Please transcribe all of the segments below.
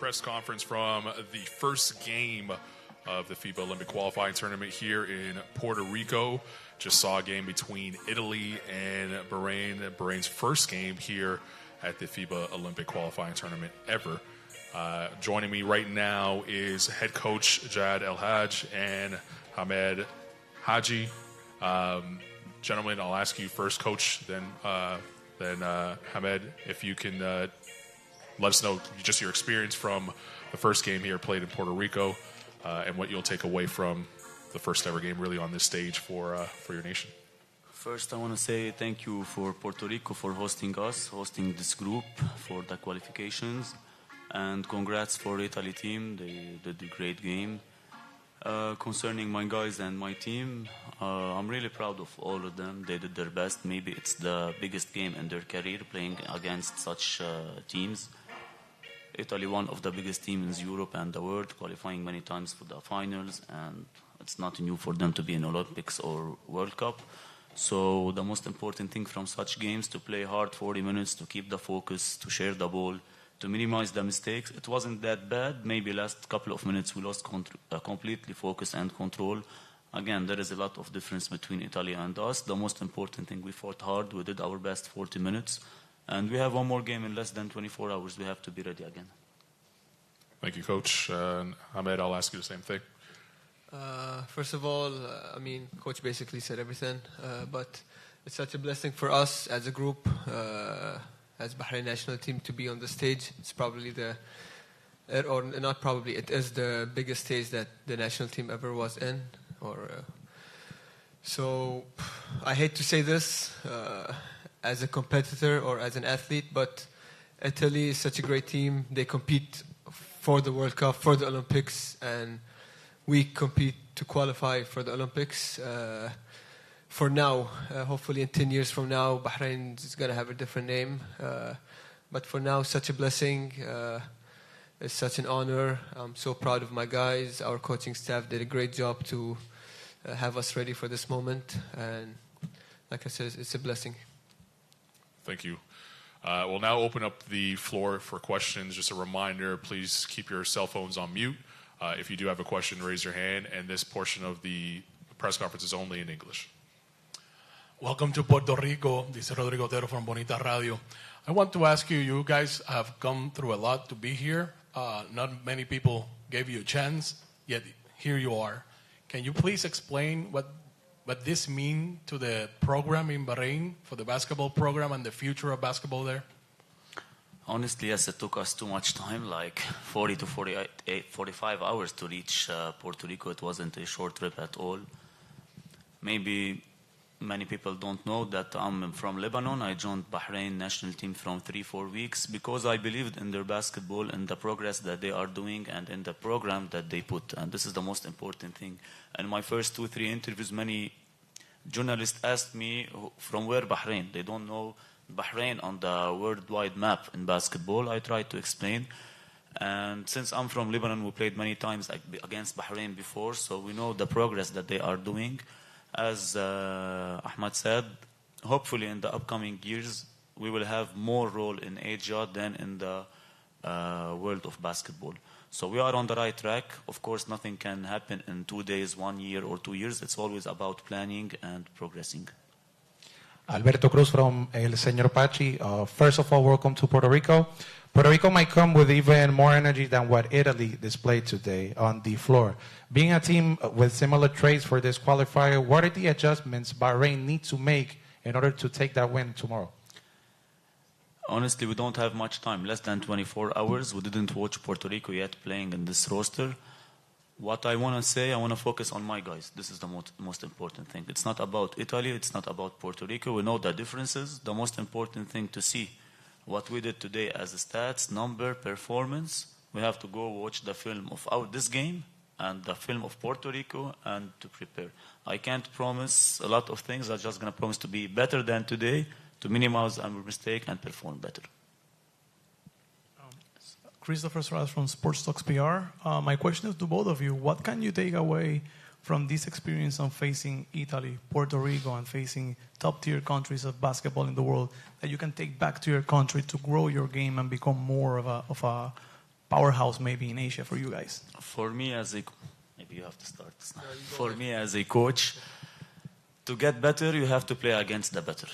press conference from the first game of the FIBA Olympic Qualifying Tournament here in Puerto Rico. Just saw a game between Italy and Bahrain. Bahrain's first game here at the FIBA Olympic Qualifying Tournament ever. Joining me right now is head coach Jad El-Haj and Hamed Haji. Gentlemen, I'll ask you first, Coach, then Hamed, if you can let us know just your experience from the first game here played in Puerto Rico and what you'll take away from the first ever game really on this stage for your nation. First, I want to say thank you for Puerto Rico for hosting us, hosting this group for the qualifications. And congrats for Italy team, they did a great game. Concerning my guys and my team, I'm really proud of all of them. They did their best. Maybe it's the biggest game in their career playing against such teams. Italy, one of the biggest teams in Europe and the world, qualifying many times for the finals, and it's not new for them to be in Olympics or World Cup. So the most important thing from such games to play hard 40 minutes, to keep the focus, to share the ball, to minimize the mistakes. It wasn't that bad. Maybe last couple of minutes we lost completely focus and control. Again, there is a lot of difference between Italy and us. The most important thing, we fought hard. We did our best 40 minutes. And we have one more game in less than 24 hours. We have to be ready again. Thank you, Coach. Hamed, I'll ask you the same thing. First of all, Coach basically said everything. But it's such a blessing for us as a group, as Bahrain national team, to be on the stage. It's probably it is the biggest stage that the national team ever was in. So I hate to say this as a competitor or as an athlete, but Italy is such a great team. They compete for the World Cup, for the Olympics, and we compete to qualify for the Olympics. For now, hopefully in 10 years from now, Bahrain is going to have a different name. But for now, such a blessing. It's such an honor. I'm so proud of my guys. Our coaching staff did a great job to have us ready for this moment. And like I said, it's a blessing. Thank you. We'll now open up the floor for questions. Just a reminder, please keep your cell phones on mute. If you do have a question, raise your hand. And this portion of the press conference is only in English. Welcome to Puerto Rico. This is Rodrigo Otero from Bonita Radio. I want to ask you, you guys have come through a lot to be here. Not many people gave you a chance, yet here you are. Can you please explain what this means to the program in Bahrain, for the basketball program and the future of basketball there? Honestly, yes, it took us too much time, like 40 to 45 hours to reach Puerto Rico. It wasn't a short trip at all. Maybe many people don't know that I'm from Lebanon. I joined Bahrain national team from 3-4 weeks because I believed in their basketball and the progress that they are doing and in the program that they put. And this is the most important thing. In my first 2-3 interviews, many journalists asked me from where Bahrain. They don't know Bahrain on the worldwide map in basketball. I tried to explain. And since I'm from Lebanon, we played many times against Bahrain before, so we know the progress that they are doing. As Ahmad said, hopefully in the upcoming years, we will have more role in Asia than in the world of basketball. So we are on the right track. Of course, nothing can happen in 2 days, 1 year, or 2 years. It's always about planning and progressing. Alberto Cruz from El Señor Pachi. First of all, welcome to Puerto Rico. Puerto Rico might come with even more energy than what Italy displayed today on the floor. Being a team with similar traits for this qualifier, what are the adjustments Bahrain needs to make in order to take that win tomorrow? Honestly, we don't have much time, less than 24 hours. We didn't watch Puerto Rico yet playing in this roster. What I want to say, I want to focus on my guys. This is the most important thing. It's not about Italy. It's not about Puerto Rico. We know the differences. The most important thing to see what we did today as stats, number, performance. We have to go watch the film of this game and the film of Puerto Rico and to prepare. I can't promise a lot of things. I'm just going to promise to be better than today, to minimize our mistake and perform better. Christopher Soares from Sports Talks PR. My question is to both of you. What can you take away from this experience on facing Italy, Puerto Rico, and facing top-tier countries of basketball in the world that you can take back to your country to grow your game and become more of a powerhouse maybe in Asia for you guys? For me as a maybe you have to start. For me as a coach, to get better, you have to play against the better,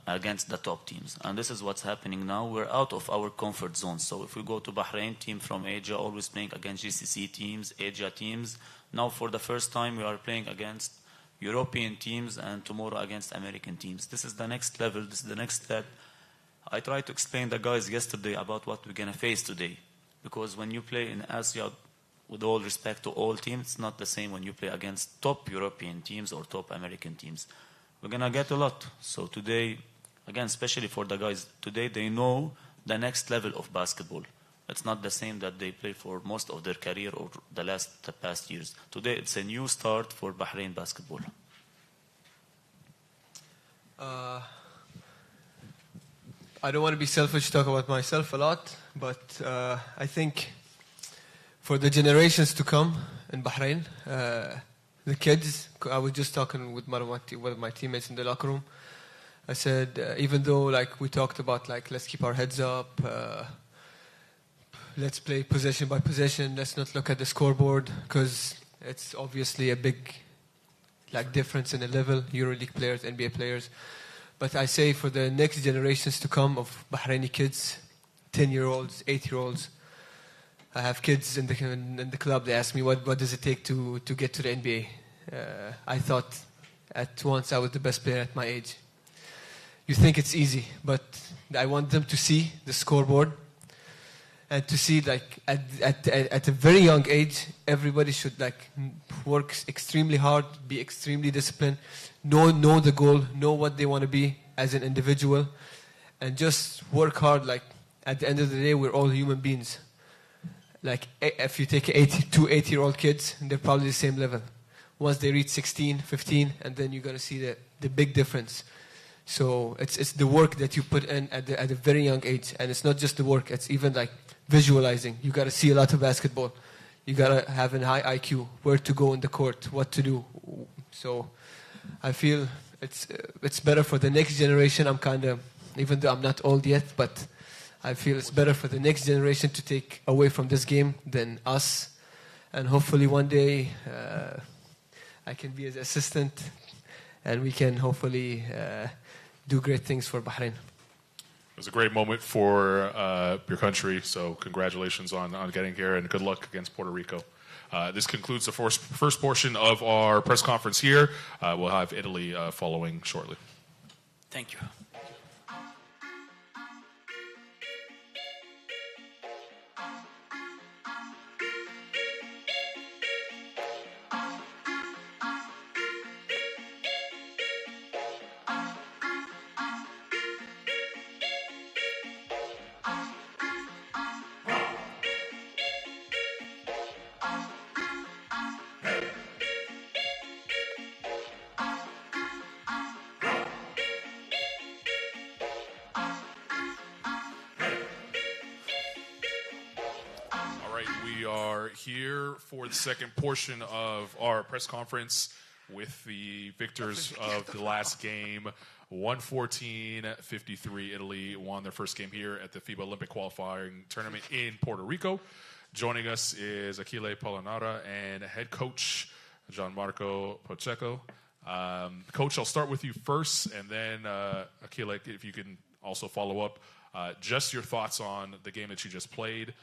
against the top teams. And this is what's happening now. We're out of our comfort zone. So if we go to Bahrain, team from Asia, always playing against GCC teams, Asia teams. Now for the first time, we are playing against European teams and tomorrow against American teams. This is the next level. This is the next step. I tried to explain the guys yesterday about what we're going to face today. Because when you play in Asia, with all respect to all teams, it's not the same when you play against top European teams or top American teams. We're going to get a lot. So today, again, especially for the guys, today they know the next level of basketball. It's not the same that they play for most of their career or the past years. Today, it's a new start for Bahrain basketball. I don't want to be selfish, talk about myself a lot, but I think for the generations to come in Bahrain, the kids, I was just talking with one of my teammates in the locker room. I said, even though like we talked about like let's keep our heads up, let's play possession by possession, let's not look at the scoreboard, because it's obviously a big like difference in the level, EuroLeague players, NBA players. But I say for the next generations to come of Bahraini kids, 10-year-olds, 8-year-olds, I have kids in the club, they ask me what does it take to get to the NBA. I thought at once I was the best player at my age. You think it's easy, but I want them to see the scoreboard and to see like at a very young age, everybody should like work extremely hard, be extremely disciplined, know the goal, know what they want to be as an individual, and just work hard. Like at the end of the day, we're all human beings. Like if you take 8-year-old kids, they're probably the same level. Once they reach 16, 15, and then you're gonna see the big difference. So it's the work that you put in at a very young age, and it's not just the work. It's even like visualizing. You got to see a lot of basketball. You got to have a high IQ, where to go in the court, what to do. So I feel it's better for the next generation. I'm kind of, even though I'm not old yet, but I feel it's better for the next generation to take away from this game than us. And hopefully one day I can be his assistant, and we can hopefully do great things for Bahrain. It was a great moment for your country, so congratulations on getting here, and good luck against Puerto Rico. This concludes the first portion of our press conference here. We'll have Italy following shortly. Thank you. We are here for the second portion of our press conference with the victors of the last game. 114-53, Italy won their first game here at the FIBA Olympic Qualifying Tournament in Puerto Rico. Joining us is Achille Polonara and head coach Gianmarco Pacheco. Coach, I'll start with you first, and then Achille, if you can also follow up. Just your thoughts on the game that you just played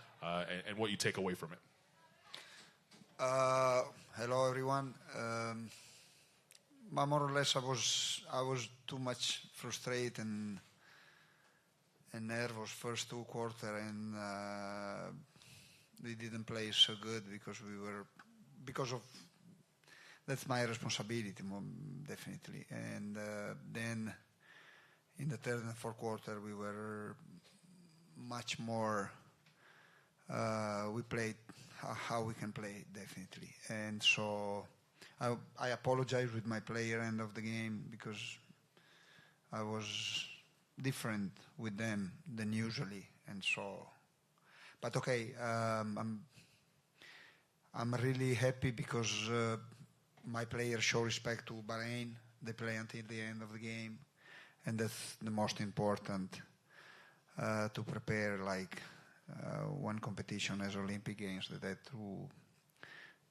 and what you take away from it. Hello, everyone. More or less, I was too much frustrated and nervous first two quarters, and we didn't play so good because of that's my responsibility, definitely. And then in the third and fourth quarter, we were much more. We played how we can play, definitely. And so I apologize with my player end of the game because I was different with them than usually. And so, but okay, I'm really happy because my players show respect to Bahrain. They play until the end of the game, and that's the most important to prepare like one competition as Olympic Games that I had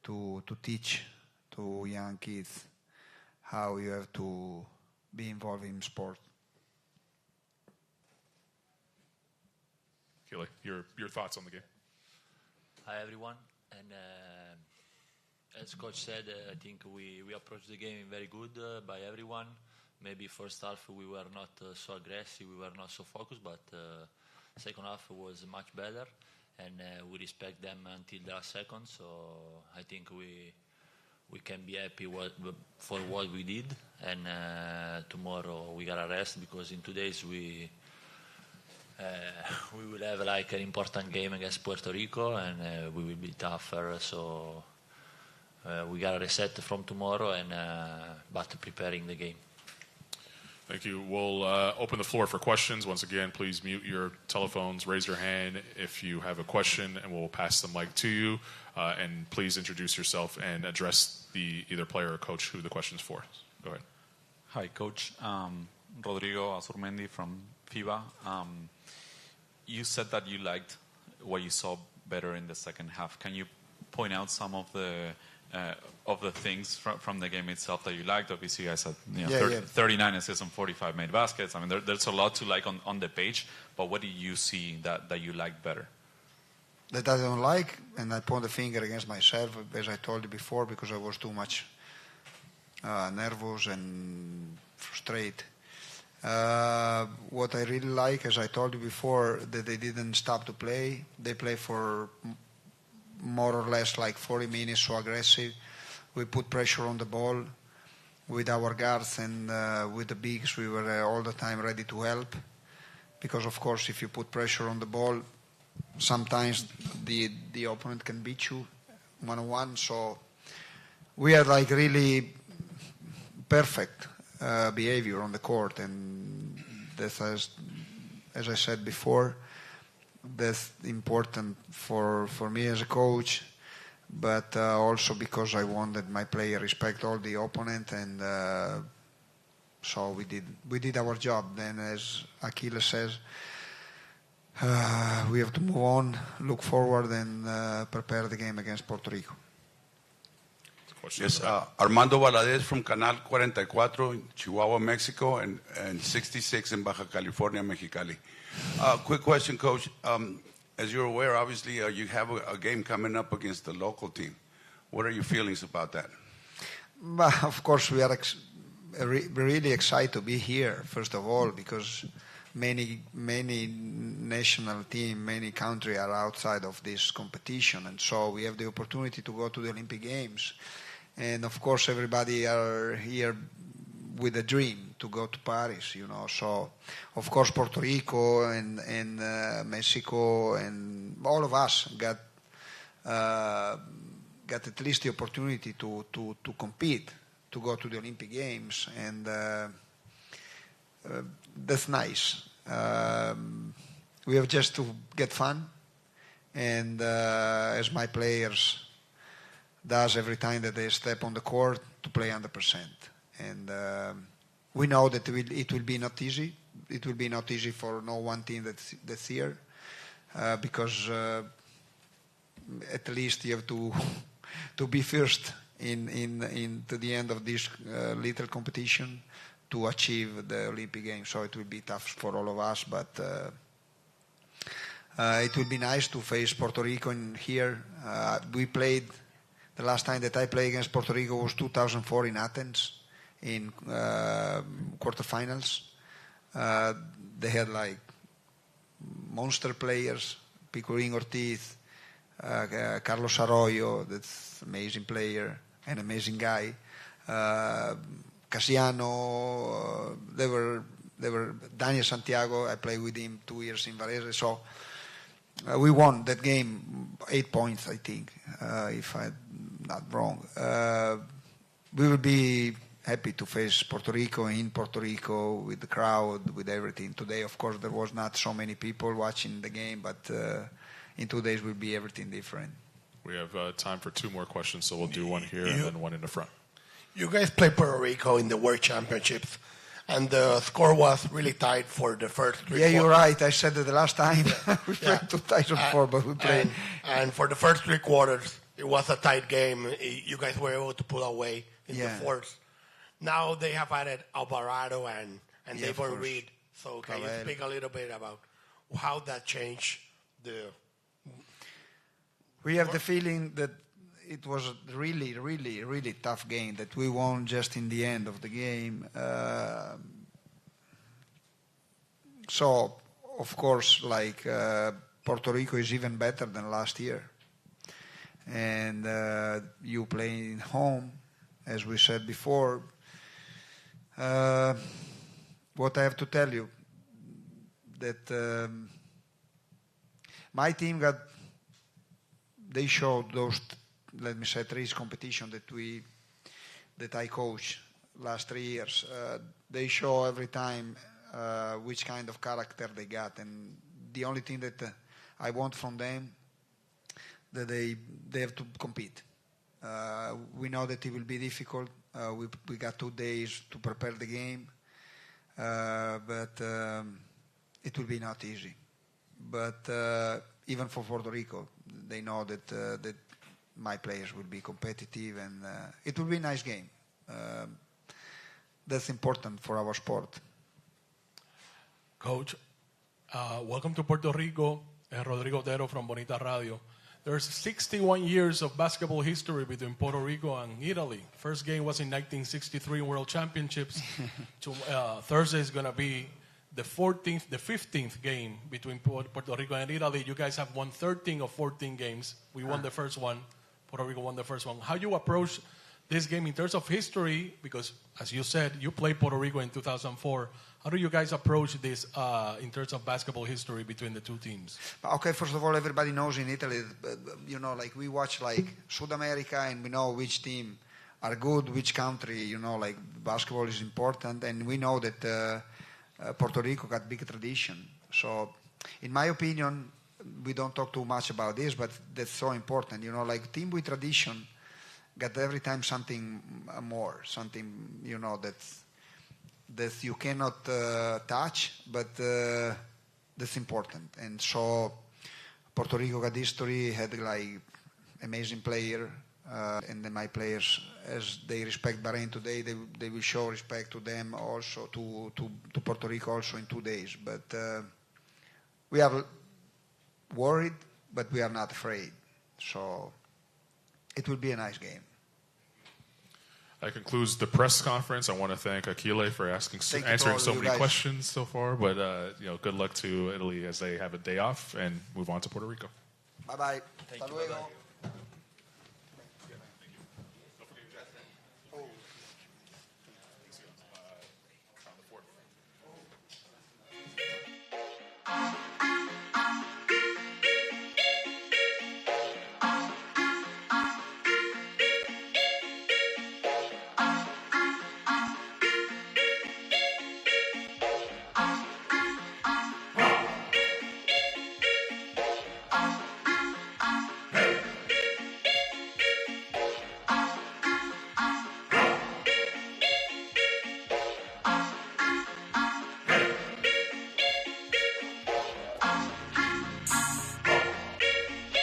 to teach to young kids how you have to be involved in sport. Keely, your thoughts on the game? Hi everyone, and as coach said, I think we approached the game very good by everyone. Maybe first half we were not so aggressive, we were not so focused, but second half was much better, and we respect them until the last second. So I think we can be happy for what we did, and tomorrow we gotta rest because in 2 days we will have like an important game against Puerto Rico, and we will be tougher. So we gotta reset from tomorrow, and but preparing the game. Thank you. We'll open the floor for questions. Once again, please mute your telephones, raise your hand if you have a question, and we'll pass the mic to you. And please introduce yourself and address the either player or coach who the question's for. Go ahead. Hi, Coach. Rodrigo Azurmendi from FIBA. You said that you liked what you saw better in the second half. Can you point out some of the things from the game itself that you liked? Obviously, you guys had 39 assists and 45 made baskets. I mean, there's a lot to like on the page, but what did you see that you liked better? That I don't like, and I point the finger against myself, as I told you before, because I was too much nervous and frustrated. What I really like, as I told you before, that they didn't stop to play. They play for more or less like 40 minutes, so aggressive. We put pressure on the ball with our guards, and with the bigs we were all the time ready to help, because of course if you put pressure on the ball, sometimes the opponent can beat you one-on-one. So we had like really perfect behavior on the court, and that's, as I said before, that's important for me as a coach, but also because I wanted my player respect all the opponent, and so we did our job. Then, as Achilles says, we have to move on, look forward, and prepare the game against Puerto Rico. Yes, Armando Valadez from Canal 44 in Chihuahua, Mexico, and 66 in Baja California, Mexicali. Quick question, Coach. As you're aware, obviously, you have a game coming up against the local team. What are your feelings about that? Of course, we are really excited to be here, first of all, because many national teams, many countries are outside of this competition, and so we have the opportunity to go to the Olympic Games. And of course, everybody are here with a dream to go to Paris, you know. So, of course, Puerto Rico and Mexico and all of us got at least the opportunity to compete, to go to the Olympic Games, and that's nice. We have just to get fun, and as my players does every time that they step on the court, to play 100%. And we know that it will be not easy. It will be not easy for no one team that's here, because at least you have to be first in to the end of this little competition to achieve the Olympic Games. So it will be tough for all of us, but it will be nice to face Puerto Rico in here. We played. The last time that I played against Puerto Rico was 2004 in Athens, in quarterfinals. They had like monster players, Picorín Ortiz, Carlos Arroyo, that's an amazing player, an amazing guy. Casiano, they were Daniel Santiago. I played with him 2 years in Varese. So we won that game 8 points, I think, if I'm not wrong. We will be happy to face Puerto Rico, in Puerto Rico, with the crowd, with everything. Today, of course, there was not so many people watching the game, but in 2 days will be everything different. We have time for 2 more questions, so we'll do one here and then one in the front. You guys play Puerto Rico in the World Championships. and the score was really tight for the first three Yeah, quarters. you're right. I said it the last time. We played 2 ties on 4, but we played. And for the first 3 quarters, it was a tight game. You guys were able to pull away in the fourth. Now they have added Alvarado and Davon Reed. So can you speak a little bit about how that changed the... We have the feeling that it was a really, really, really tough game that we won just in the end of the game. So, of course, like Puerto Rico is even better than last year. And you play in home, as we said before. What I have to tell you, that my team they showed those, let me say, 3 competition that I coach last 3 years. They show every time which kind of character they got, and the only thing that I want from them that they have to compete. We know that it will be difficult. We got 2 days to prepare the game, but it will be not easy. But even for Puerto Rico, they know that my players will be competitive, and it will be a nice game. That's important for our sport. Coach, welcome to Puerto Rico. Rodrigo Otero from Bonita Radio. There's 61 years of basketball history between Puerto Rico and Italy. First game was in 1963 World Championships. Thursday is going to be the 15th game between Puerto Rico and Italy. You guys have won 13 of 14 games. We won the first one. Puerto Rico won the first one. How you approach this game in terms of history? Because, as you said, you played Puerto Rico in 2004. How do you guys approach this in terms of basketball history between the 2 teams? Okay, first of all, everybody knows in Italy, like we watch like South America, and we know which team are good, which country, like basketball is important, and we know that Puerto Rico got big tradition. So, in my opinion, we don't talk too much about this, but that's so important. Like team with tradition got every time something more, something that you cannot touch, but that's important. And so Puerto Rico got history, had like amazing player, and then my players, as they respect Bahrain today, they will show respect to them also, to Puerto Rico also in 2 days. But we are worried, but we are not afraid. So it will be a nice game. That concludes the press conference. I want to thank Achille for answering so many questions so far. But good luck to Italy as they have a day off and move on to Puerto Rico. Bye-bye. Hasta luego.